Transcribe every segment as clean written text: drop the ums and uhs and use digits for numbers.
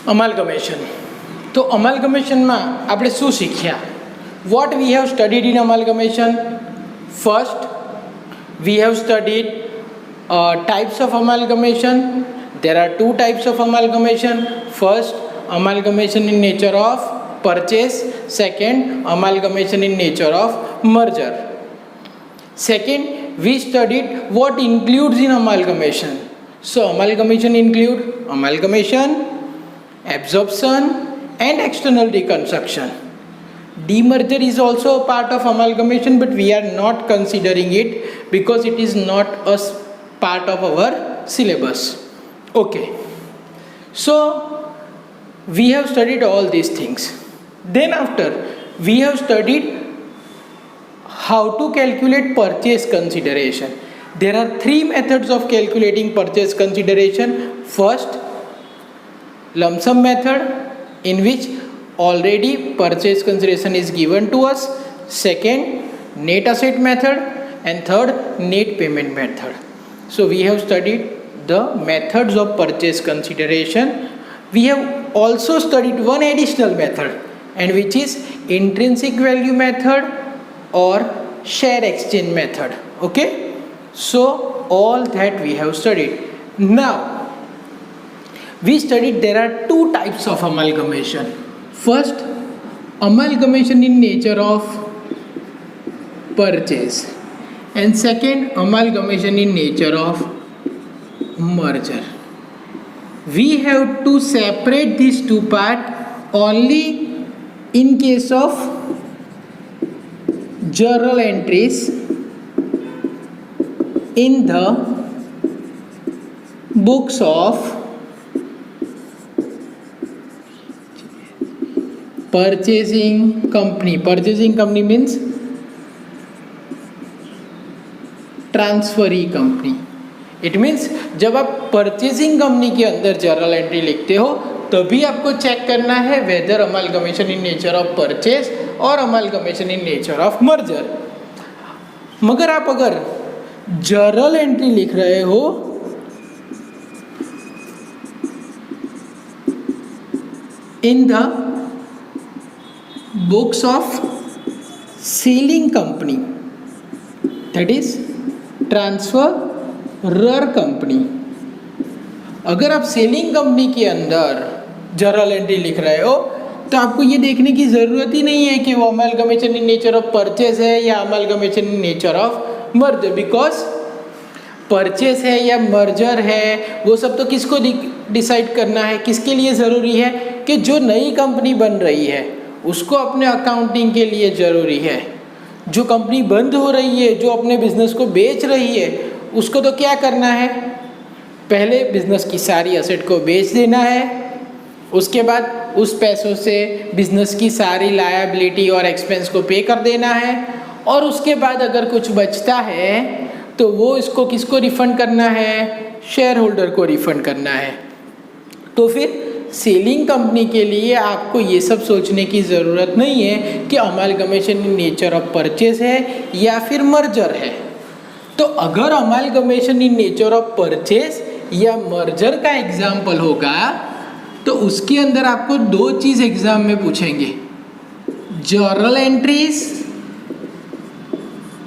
અમાલ્ગમેશન. તો અમાલ્ગમેશનમાં આપણે શું શીખ્યા? What we have studied in amalgamation? First, we have studied types of amalgamation. There are two types of amalgamation. First, amalgamation in nature of purchase. Second, amalgamation in nature of merger. Second, we studied what includes in amalgamation. So amalgamation include amalgamation, absorption and external reconstruction. Demerger is also a part of amalgamation, but we are not considering it because it is not a part of our syllabus. Okay, so we have studied all these things. Then after, we have studied how to calculate purchase consideration. There are three methods of calculating purchase consideration. First, lump sum method, in which already purchase consideration is given to us. Second, net asset method, and third, net payment method. So we have studied the methods of purchase consideration. We have also studied one additional method, and which is intrinsic value method or share exchange method. Okay, so all that we have studied. Now we studied there are two types of amalgamation. First, amalgamation in nature of purchase, and second, amalgamation in nature of merger. We have to separate these two parts only in case of journal entries in the books of purchasing company. Purchasing company means transferee company. It means जब आप purchasing company के अंदर journal entry लिखते हो तभी आपको check करना है whether amalgamation in nature of purchase और amalgamation in nature of merger. मगर आप अगर जर्नल एंट्री लिख रहे हो in the books of selling company, that is transferor company. अगर आप सेलिंग कंपनी के अंदर जर्नल एंट्री लिख रहे हो तो आपको ये देखने की ज़रूरत ही नहीं है कि वो amalgamation in nature of purchase है या amalgamation in nature of merger, because purchase है या मर्जर है वो सब तो किसको डिसाइड करना है, किसके लिए ज़रूरी है कि जो नई कंपनी बन रही है उसको अपने अकाउंटिंग के लिए ज़रूरी है. जो कंपनी बंद हो रही है, जो अपने बिजनेस को बेच रही है, उसको तो क्या करना है, पहले बिजनेस की सारी असेट को बेच देना है, उसके बाद उस पैसों से बिजनेस की सारी लायबिलिटी और एक्सपेंस को पे कर देना है, और उसके बाद अगर कुछ बचता है तो वो इसको किसको रिफंड करना है, शेयर होल्डर को रिफंड करना है. तो फिर सेलिंग कंपनी के लिए आपको ये सब सोचने की ज़रूरत नहीं है कि अमाल्गमेशन इन नेचर ऑफ परचेज है या फिर मर्जर है. तो अगर अमाल्गमेशन इन नेचर ऑफ परचेज या मर्जर का एग्जाम्पल होगा तो उसके अंदर आपको दो चीज़ एग्जाम में पूछेंगे, journal entries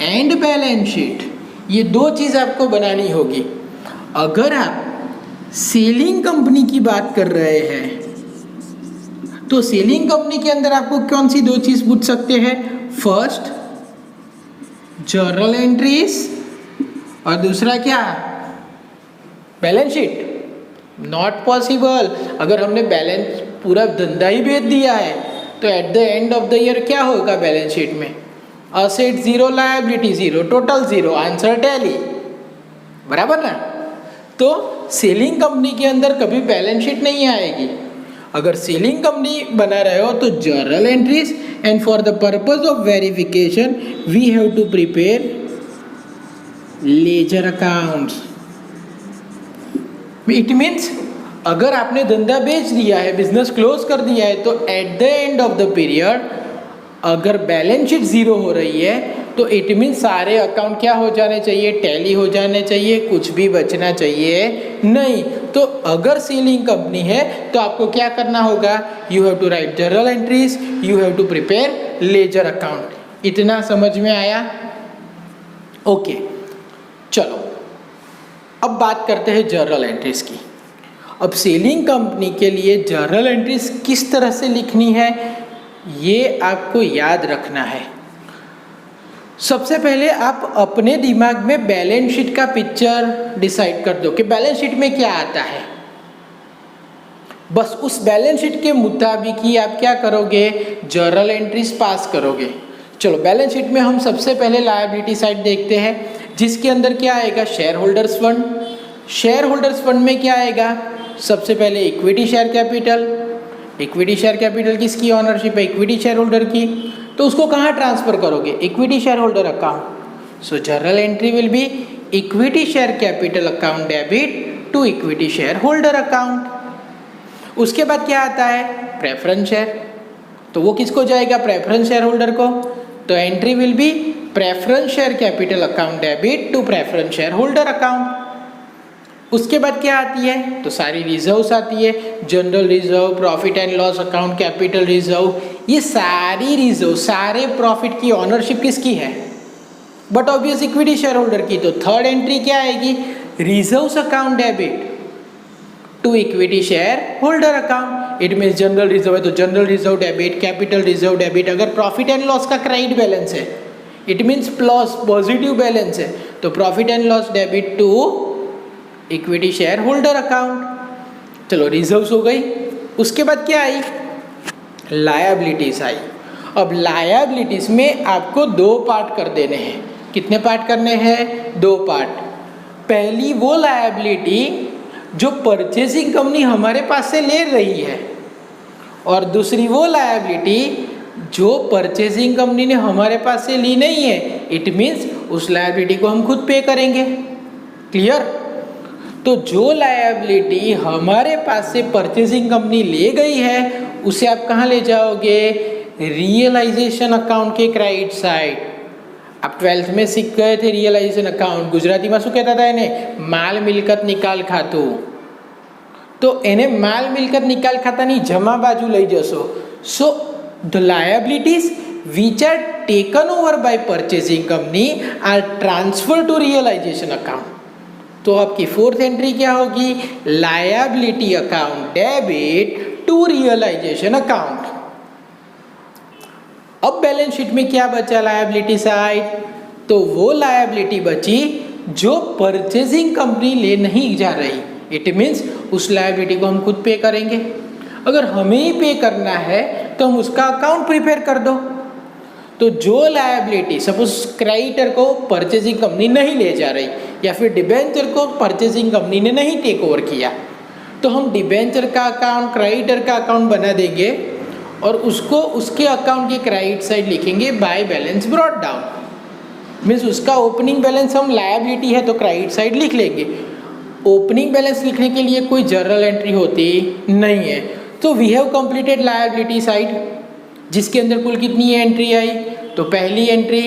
and balance sheet. ये दो चीज़ आपको बनानी होगी. अगर आप सेलिंग कंपनी की बात कर रहे हैं तो सेलिंग कंपनी के अंदर आपको कौन सी दो चीज़ पूछ सकते हैं? फर्स्ट, जर्नल एंट्रीज, और दूसरा क्या, बैलेंस शीट. Not possible. अगर हमने बैलेंस पूरा धंधा ही बेच दिया है तो at the end of the year क्या होगा बैलेंस शीट में? Asset zero, liability zero, total zero, answer tally. बराबर ना? तो सेलिंग कंपनी के अंदर कभी बैलेंस शीट नहीं आएगी. अगर सेलिंग कंपनी बना रहे हो तो journal entries, and for the purpose of verification we have to prepare ledger accounts. It means अगर आपने धंधा बेच दिया है, बिजनेस क्लोज कर दिया है, तो at the end of the period अगर बैलेंस शीट ज़ीरो हो रही है तो इट मीन सारे अकाउंट क्या हो जाने चाहिए, टैली हो जाने चाहिए, कुछ भी बचना चाहिए नहीं। तो अगर सीलिंग कंपनी है तो आपको क्या करना होगा, you have to write journal entries, you have to prepare ledger account. इतना समझ में आया? ओके, चलो अब बात करते हैं जर्नल एंट्रीज की। अब सेलिंग कंपनी के लिए जर्नल एंट्रीज किस तरह से लिखनी है ये आपको याद रखना है। सबसे पहले आप अपने दिमाग में बैलेंस शीट का पिक्चर डिसाइड कर दो कि बैलेंस शीट में क्या आता है। बस उस बैलेंस शीट के मुताबिक ही आप क्या करोगे, जर्नल एंट्रीज पास करोगे। चलो बैलेंस शीट में हम सबसे पहले लायबिलिटी साइड देखते हैं, जिसके अंदर क्या आएगा, share holders fund. Share holders fund में क्या आएगा, सबसे पहले equity share capital. Equity share capital किसकी ऑनरशिप है, इक्विटी शेयर होल्डर की। तो उसको कहाँ ट्रांसफर करोगे, equity share holder account. So journal entry will be equity share capital account debit to equity share holder account. उसके बाद क्या आता है, प्रेफरेंस शेयर। तो वो किसको जाएगा, प्रेफरेंस शेयर होल्डर को। तो entry will be preference share capital account debit to preference share holder account. उसके बाद क्या आती है, तो सारी रिजर्व्स आती है, general reserve, profit and loss account, capital reserve. ये सारी रिजर्व, सारे प्रॉफिट की ऑनरशिप किसकी है, but obvious equity share holder की। तो थर्ड एंट्री क्या आएगी, reserves account debit to equity share holder account. It means general reserve है तो general reserve debit, capital reserve debit. अगर प्रॉफिट एंड लॉस का क्रेडिट बैलेंस है, it means plus positive balance है, तो profit and loss debit to equity share holder account. चलो reserves हो गई। उसके बाद क्या आई, लायबिलिटीज आई। अब लायबिलिटीज में आपको दो पार्ट कर देने हैं। कितने पार्ट करने हैं, दो पार्ट। पहली वो लायबिलिटी जो परचेसिंग कंपनी हमारे पास से ले रही है, और दूसरी वो लायबिलिटी जो परचेसिंग कंपनी ने हमारे पास से ली नहीं है। इट मीन्स उस लायबिलिटी को हम खुद पे करेंगे। क्लियर? तो जो लायबिलिटी हमारे पास से परचेसिंग कंपनी ले गई है उसे आप कहाँ ले जाओगे, रियलाइजेशन अकाउंट के क्रेडिट साइड। आप 12th में सीख गए थे रियलाइजेशन अकाउंट। गुजराती में शू कहता था इन्हें, माल मिलकत निकाल खातुं। तो એને માલ મિલકત નિકાલ ખાતાની જમા બાજુ લઈ જશો. સો the liabilities which are taken over by purchasing company are transferred to realization account. तो आपकी फोर्थ एंट्री क्या होगी, liability account debit to realization account. अब बैलेंस शीट में क्या बचा लायबिलिटी साइड, तो वो लायबिलिटी बची जो परचेजिंग कंपनी ले नहीं जा रही. इट मीन्स उस लायबिलिटी को हम खुद पे करेंगे. अगर हमें ही पे करना है तो हम उसका अकाउंट प्रिपेयर कर दो. तो जो लायबिलिटी सपोज क्रेडिटर को परचेजिंग कंपनी नहीं ले जा रही या फिर डिबेंचर को परचेजिंग कंपनी ने नहीं टेक ओवर किया, तो हम डिबेंचर का अकाउंट क्रेडिटर का अकाउंट बना देंगे और उसको उसके अकाउंट की क्रेडिट साइड लिखेंगे by balance brought down. Means उसका ओपनिंग बैलेंस हम लायबिलिटी है तो क्रेडिट साइड लिख लेंगे. ओपनिंग बैलेंस लिखने के लिए कोई जर्नल एंट्री होती नहीं है. तो we have completed liability side, जिसके अंदर कुल कितनी एंट्री आई, तो पहली entry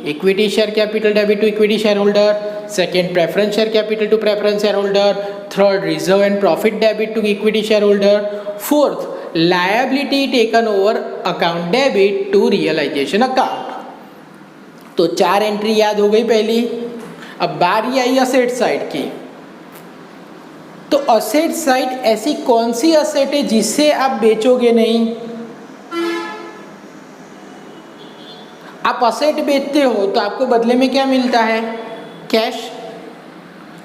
equity share capital debit to equity share holder, second preference share capital to preference share holder, third reserve and profit debit to equity share holder, fourth liability taken over account debit to realization account. तो चार entry याद हो गई पहली. अब बारी आई asset side की. तो असेट साइड ऐसी कौन सी असेट है जिससे आप बेचोगे नहीं. आप असेट बेचते हो तो आपको बदले में क्या मिलता है, कैश.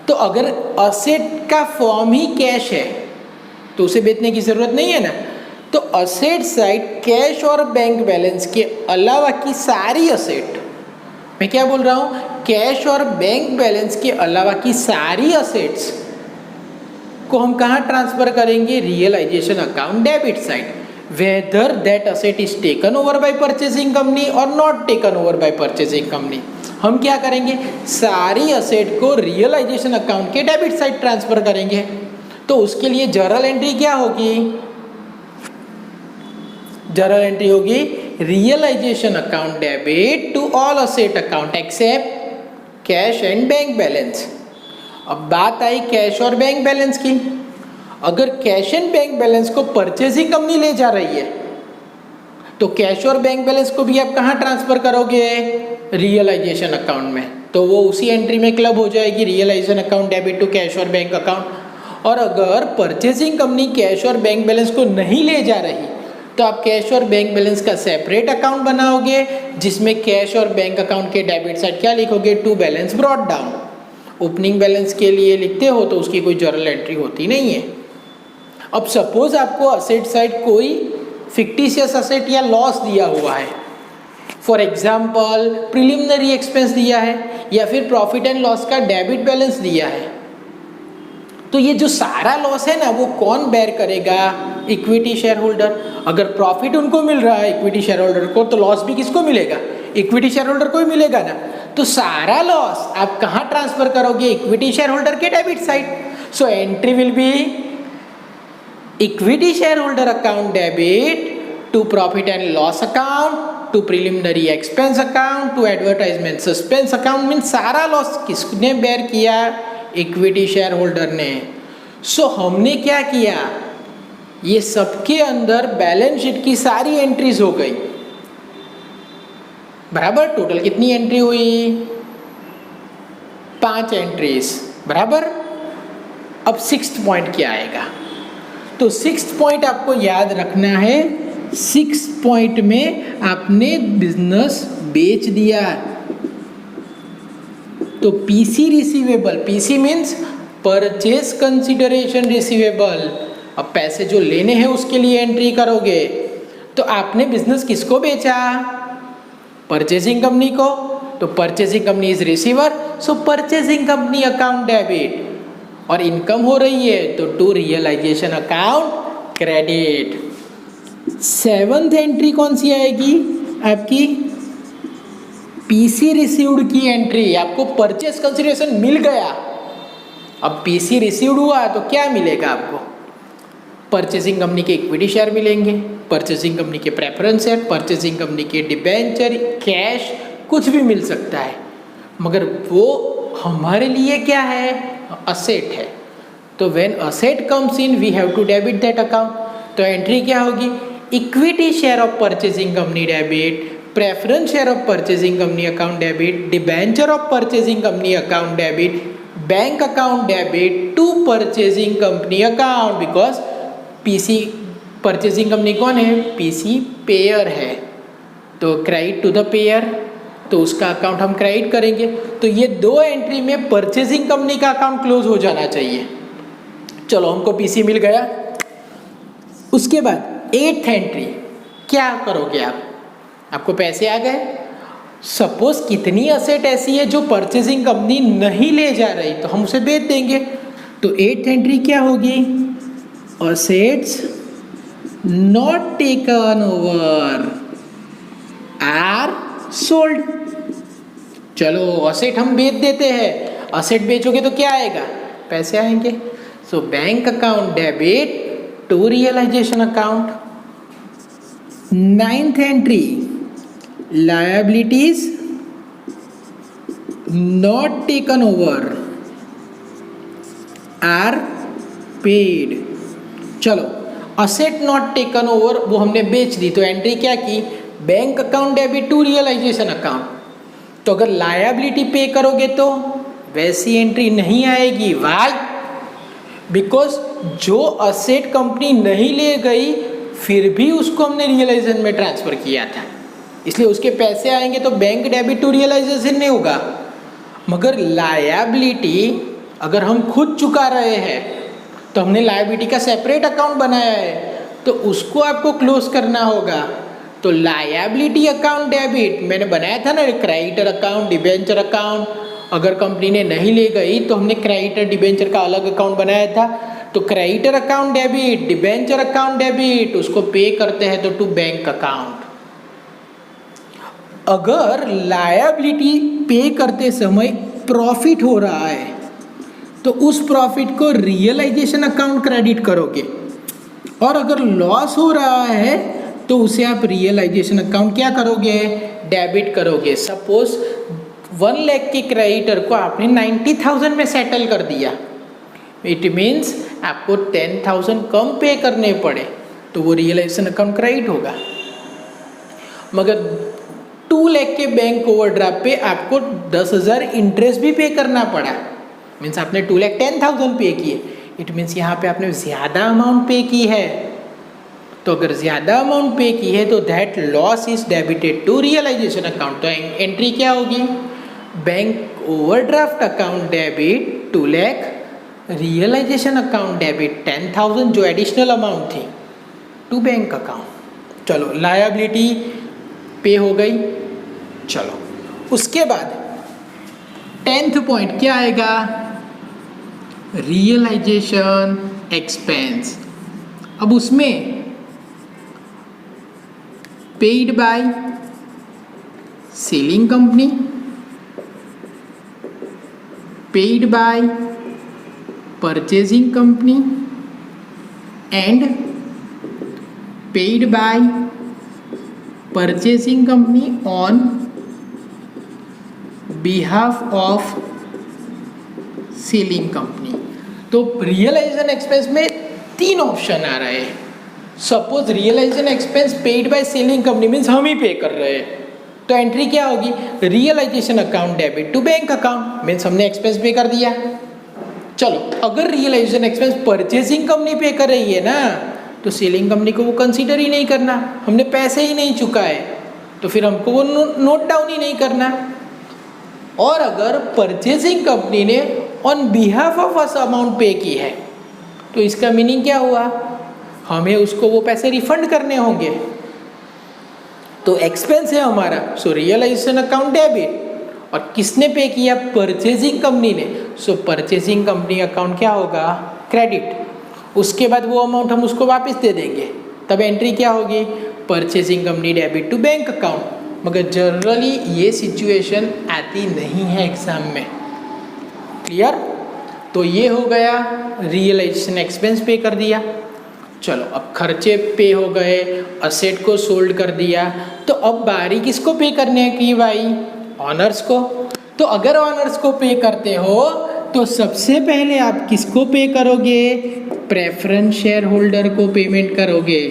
तो अगर असेट का फॉर्म ही कैश है तो उसे बेचने की जरूरत नहीं है ना. तो असेट साइड कैश और बैंक बैलेंस के अलावा की सारी असेट, मैं क्या बोल रहा हूँ, कैश और बैंक बैलेंस के अलावा की सारी असेट्स को हम कहाँ ट्रांसफर करेंगे, realization account debit side. whether that asset is taken over by purchasing company or not taken over by purchasing company. हम क्या करेंगे, सारी असेट को रियलाइजेशन अकाउंट के डेबिट साइड ट्रांसफर करेंगे. तो उसके लिए जर्नल एंट्री क्या होगी, जर्नल एंट्री होगी realization account debit to all asset account except cash and bank balance. अब बात आई कैश और बैंक बैलेंस की। अगर कैश एंड बैंक बैलेंस को परचेजिंग कंपनी ले जा रही है तो कैश और बैंक बैलेंस को भी आप कहाँ ट्रांसफर करोगे? रियलाइजेशन अकाउंट में। तो वो उसी एंट्री में क्लब हो जाएगी, realization account debit to cash और बैंक अकाउंट। और अगर परचेजिंग कंपनी कैश और बैंक बैलेंस को नहीं ले जा रही तो आप कैश और बैंक बैलेंस का सेपरेट अकाउंट बनाओगे, जिसमें कैश और बैंक अकाउंट के डेबिट साइड क्या लिखोगे? To balance brought down. Opening balance के लिए लिखते हो तो उसकी कोई जर्नल एंट्री होती नहीं है। अब सपोज आपको असेट साइड कोई फिक्टिशियस असेट या लॉस दिया हुआ है, फॉर एग्जाम्पल प्रिलिमिनरी एक्सपेंस दिया है या फिर प्रॉफिट एंड लॉस का डेबिट बैलेंस दिया है, तो ये जो सारा लॉस है ना वो कौन बेयर करेगा? Equity share holder. अगर प्रॉफिट उनको मिल रहा है इक्विटी शेयर होल्डर को, तो लॉस भी किसको मिलेगा? इक्विटी शेयर होल्डर को ही मिलेगा ना। तो सारा लॉस आप कहाँ ट्रांसफर करोगे? इक्विटी शेयर होल्डर के debit side. So entry will be equity share holder account debit to profit and loss account to preliminary expense account to advertisement suspense account. Mean सारा लॉस किसने bear किया? Equity share holder ने। So हमने क्या किया? ये सबके अंदर बैलेंस शीट की सारी एंट्रीज हो गई बराबर। टोटल कितनी एंट्री हुई? 5 एंट्रीज बराबर। अब 6th पॉइंट क्या आएगा? तो 6th पॉइंट आपको याद रखना है। 6th पॉइंट में आपने बिजनेस बेच दिया, तो PC receivable, PC means purchase consideration receivable. अब पैसे जो लेने हैं उसके लिए एंट्री करोगे। तो आपने बिजनेस किसको बेचा? परचेजिंग कंपनी को। तो purchasing company is receiver, so purchasing company account debit. और इनकम हो रही है तो to realization account credit. 7th entry कौन सी आएगी आपकी? पीसी रिसीव्ड की एंट्री। आपको परचेज कंसिडरेशन मिल गया, अब पीसी रिसीव्ड हुआ तो क्या मिलेगा आपको? परचेजिंग कंपनी के इक्विटी शेयर मिलेंगे, परचेजिंग कंपनी के प्रेफरेंस शेयर, परचेजिंग कंपनी के डिबेंचर, कैश, कुछ भी मिल सकता है। मगर वो हमारे लिए क्या है? असेट है। तो when asset comes in we have to debit that account. तो एंट्री क्या होगी? Equity share of purchasing company debit, preference share of purchasing company account debit, debenture of purchasing company account debit, bank account debit to purchasing company account. Because PC purchasing company कौन है? PC pair है, तो credit to the pair, तो उसका account हम credit करेंगे। तो ये 2 एंट्री में परचेजिंग कंपनी का अकाउंट क्लोज हो जाना चाहिए। चलो हमको पीसी मिल गया। उसके बाद 8th एंट्री क्या करोगे आप? आपको पैसे आ गए। सपोज कितनी असेट ऐसी है जो परचेजिंग कंपनी नहीं ले जा रही, तो हम उसे बेच देंगे। तो 8th एंट्री क्या होगी? Assets not taken over are sold. चलो असेट हम बेच देते हैं। असेट बेचोगे तो क्या आएगा? पैसे आएंगे। So bank account debit to realization account. 9th entry liabilities not taken over are paid। चलो असेट नॉट टेकन ओवर वो हमने बेच दी, तो एंट्री क्या की? Bank account debit to realization account. तो अगर लायबिलिटी पे करोगे तो वैसी एंट्री नहीं आएगी। वाई? बिकॉज जो असेट कंपनी नहीं ले गई फिर भी उसको हमने रियलाइजेशन में ट्रांसफर किया था, इसलिए उसके पैसे आएंगे। तो बैंक डेबिट टू रियलाइजेशन नहीं होगा। मगर लायबिलिटी अगर हम खुद चुका रहे हैं तो हमने लायबिलिटी का सेपरेट अकाउंट बनाया है, तो उसको आपको क्लोज करना होगा। तो लायबिलिटी अकाउंट डेबिट मैंने बनाया था ना, क्रेडिटर अकाउंट, डिबेंचर अकाउंट। अगर कंपनी ने नहीं ले गई तो हमने क्रेडिटर डिबेंचर का अलग अकाउंट बनाया था। तो creditor account debit, debenture account debit, उसको पे करते हैं तो टू बैंक अकाउंट। अगर लायबिलिटी पे करते समय प्रॉफिट हो रहा है तो उस प्रॉफिट को रियलाइजेशन अकाउंट क्रेडिट करोगे, और अगर लॉस हो रहा है तो उसे आप रियलाइजेशन अकाउंट क्या करोगे, डेबिट करोगे। सपोज 1 लाख के क्रेडिटर को आपने 90,000 में सेटल कर दिया, इट मीन्स आपको 10,000 कम पे करने पड़े, तो वो रियलाइजेशन अकाउंट क्रेडिट होगा। मगर 2 लाख के बैंक ओवरड्राफ्ट पे आपको 10,000 इंटरेस्ट भी पे करना पड़ा, मीन्स आपने 2,10,000 पे किए, इट मीन्स यहाँ पे आपने ज़्यादा अमाउंट पे की है। तो अगर ज़्यादा अमाउंट पे की है तो that loss is debited to realization account. तो एंट्री क्या होगी, bank overdraft account debit 2 lakh, realization account debit 10,000 जो एडिशनल अमाउंट थी टू बैंक अकाउंट। चलो लायबिलिटी पे हो गई। चलो उसके बाद 10th पॉइंट क्या आएगा, रियलाइजेशन एक्सपेंस। अब उसमें paid by selling company, paid by purchasing company and paid by purchasing company on behalf of selling company. तो रियलाइजेशन एक्सपेंस में 3 ऑप्शन आ रहे हैं। Suppose realization expense paid by selling company means हम ही पे कर रहे हैं, तो एंट्री क्या होगी, realization account debit to bank account, means हमने एक्सपेंस पे कर दिया। चलो अगर रियलाइजेशन एक्सपेंस परचेजिंग कंपनी पे कर रही है ना, तो सेलिंग कंपनी को वो कंसीडर ही नहीं करना, हमने पैसे ही नहीं चुकाए, तो फिर हमको वो नोट डाउन ही नहीं करना। और अगर परचेजिंग कंपनी ने on behalf of us amount पे की है, तो इसका मीनिंग क्या हुआ, हमें उसको वो पैसे रिफंड करने होंगे, तो एक्सपेंस है हमारा, सो रियलाइजेशन अकाउंट डेबिट। और किसने पे किया, परचेजिंग कंपनी ने, सो परचेजिंग कंपनी अकाउंट क्या होगा, क्रेडिट। उसके बाद वो अमाउंट हम उसको वापस दे देंगे, तब एंट्री क्या होगी, purchasing company debit to bank account. मगर जनरली ये सिचुएशन आती नहीं है एग्जाम में, क्लियर। तो ये हो गया रियलाइजेशन एक्सपेंस पे कर दिया। चलो अब खर्चे पे हो गए, असेट को सोल्ड कर दिया, तो अब बारी किसको पे करने की भाई, ऑनर्स को। तो अगर ऑनर्स को पे करते हो तो सबसे पहले आप किसको पे करोगे, प्रेफरेंस शेयर होल्डर को पेमेंट करोगे।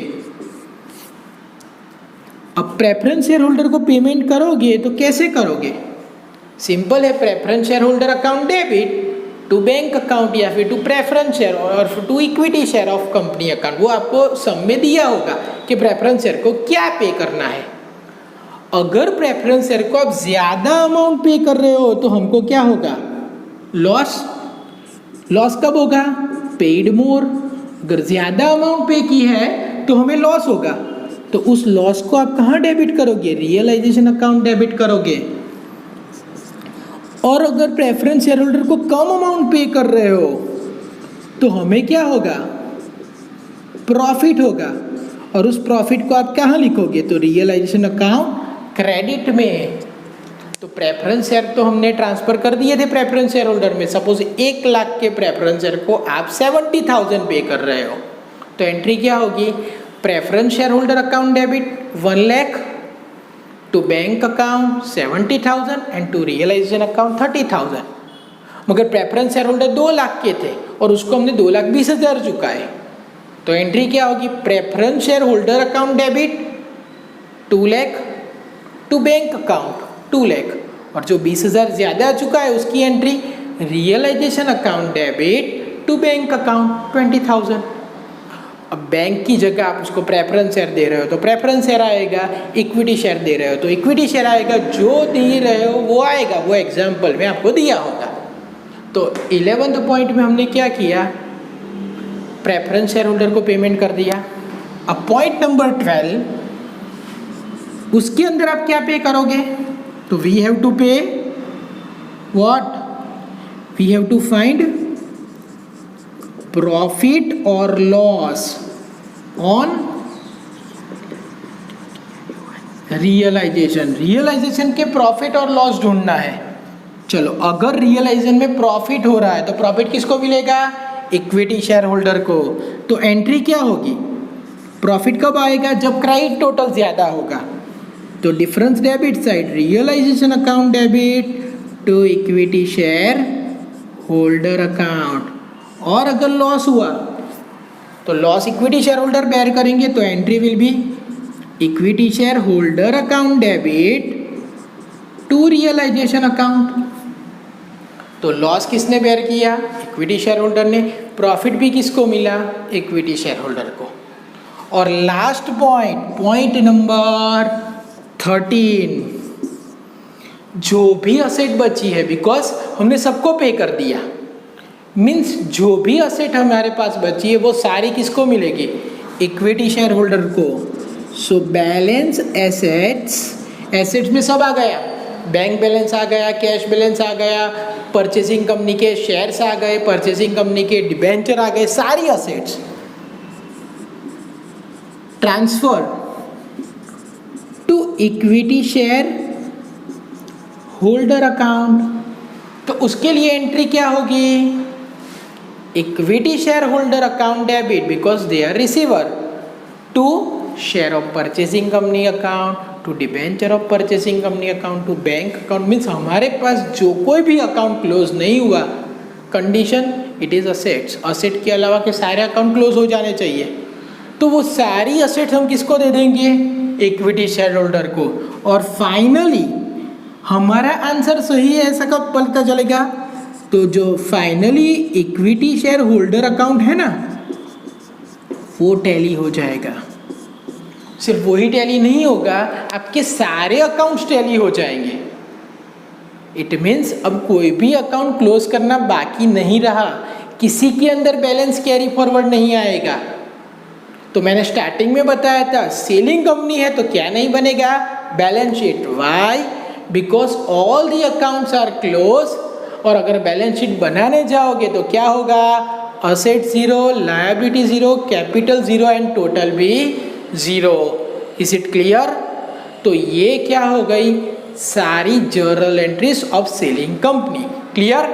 अब प्रेफरेंस शेयर होल्डर को पेमेंट करोगे तो कैसे करोगे, सिंपल है, preference share holder account debit to bank account या फिर टू प्रेफरेंस शेयर और to equity share of company account. वो आपको सब में दिया होगा कि प्रेफरेंस शेयर को क्या पे करना है। अगर प्रेफरेंस शेयर को आप ज़्यादा अमाउंट पे कर रहे हो तो हमको क्या होगा, लॉस। लॉस कब होगा, पेड मोर। अगर ज़्यादा अमाउंट पे की है तो हमें लॉस होगा, तो उस लॉस को आप कहाँ डेबिट करोगे, रियलाइजेशन अकाउंट डेबिट करोगे। और अगर प्रेफरेंस शेयर होल्डर को कम अमाउंट पे कर रहे हो तो हमें क्या होगा, प्रॉफिट होगा, और उस प्रॉफिट को आप कहाँ लिखोगे, तो रियलाइजेशन अकाउंट क्रेडिट में। तो प्रेफरेंस शेयर तो हमने ट्रांसफर कर दिए थे प्रेफरेंस शेयर होल्डर में। सपोज 1 लाख के प्रेफरेंस शेयर को आप 70,000 पे कर रहे हो, तो एंट्री क्या होगी, preference share holder account debit 1 lakh to bank account 70,000 and to realization account 30,000। मगर प्रेफरेंस शेयर होल्डर 2 लाख के थे और उसको हमने 2,20,000 चुकाए, तो एंट्री क्या होगी, preference share holder account debit 2 lakh to bank account 2 lakh, और जो 20,000 ज़्यादा चुका है उसकी entry realization account debit to bank account 20,000। अब बैंक की जगह आप उसको प्रेफरेंस शेयर दे रहे हो तो प्रेफरेंस शेयर आएगा, इक्विटी शेयर दे रहे हो तो इक्विटी शेयर आएगा, जो दे रहे हो वो आएगा, वो एग्जाम्पल में आपको दिया होगा। तो 11th पॉइंट में हमने क्या किया, प्रेफरेंस शेयर होल्डर को पेमेंट कर दिया। अब पॉइंट नंबर 12, उसके अंदर आप क्या पे करोगे, तो we have to pay what, we have to find profit और लॉस ऑन रियलाइजेशन। रियलाइजेशन के प्रॉफिट और लॉस ढूंढना है। चलो अगर रियलाइजेशन में प्रॉफिट हो रहा है तो प्रॉफिट किसको मिलेगा, इक्विटी शेयर होल्डर को। तो एंट्री क्या होगी, प्रॉफिट कब आएगा? जब क्रेडिट टोटल ज़्यादा होगा। तो difference debit side, realization account debit to equity share holder account. और अगर लॉस हुआ तो loss equity share holder bear करेंगे, तो entry will be equity share holder account debit to realization account. तो लॉस किसने बेयर किया? इक्विटी शेयर होल्डर ने। प्रॉफिट भी किसको मिला? इक्विटी शेयर होल्डर को। और लास्ट पॉइंट नंबर 13, जो भी असेट बची है, बिकॉज हमने सबको पे कर दिया, मीन्स जो भी असेट हमारे पास बची है वो सारी किसको मिलेगी? इक्विटी शेयर होल्डर को। सो बैलेंस एसेट्स में सब आ गया, बैंक बैलेंस आ गया, कैश बैलेंस आ गया, परचेसिंग कंपनी के शेयर्स आ गए, परचेसिंग कंपनी के डिबेंचर आ गए, सारी assets transfer to equity share holder account. तो उसके लिए एंट्री क्या होगी? Equity share holder account debit because they are receiver to share of purchasing company account, to debenture of purchasing company account, to bank account. Means हमारे पास जो कोई भी अकाउंट क्लोज नहीं हुआ, condition it is assets. Asset के अलावा के सारे अकाउंट क्लोज हो जाने चाहिए। तो वो सारी असेट्स हम किसको दे देंगे? इक्विटी शेयर होल्डर को। और फाइनली हमारा आंसर सही है ऐसा कब पता चलेगा? तो जो finally equity share holder account है ना, वो टैली हो जाएगा। सिर्फ वही टैली नहीं होगा, आपके सारे अकाउंट्स टैली हो जाएंगे। इट मीन्स अब कोई भी अकाउंट क्लोज करना बाकी नहीं रहा, किसी के अंदर बैलेंस कैरी फॉरवर्ड नहीं आएगा। तो मैंने स्टार्टिंग में बताया था, सेलिंग कंपनी है तो क्या नहीं बनेगा? Balance sheet. Why? Because all the accounts are close. और अगर बैलेंस शीट बनाने जाओगे तो क्या होगा? Asset 0, liability 0, capital 0 and total भी 0। Is it clear? तो ये क्या हो गई? सारी journal entries of selling company. Clear?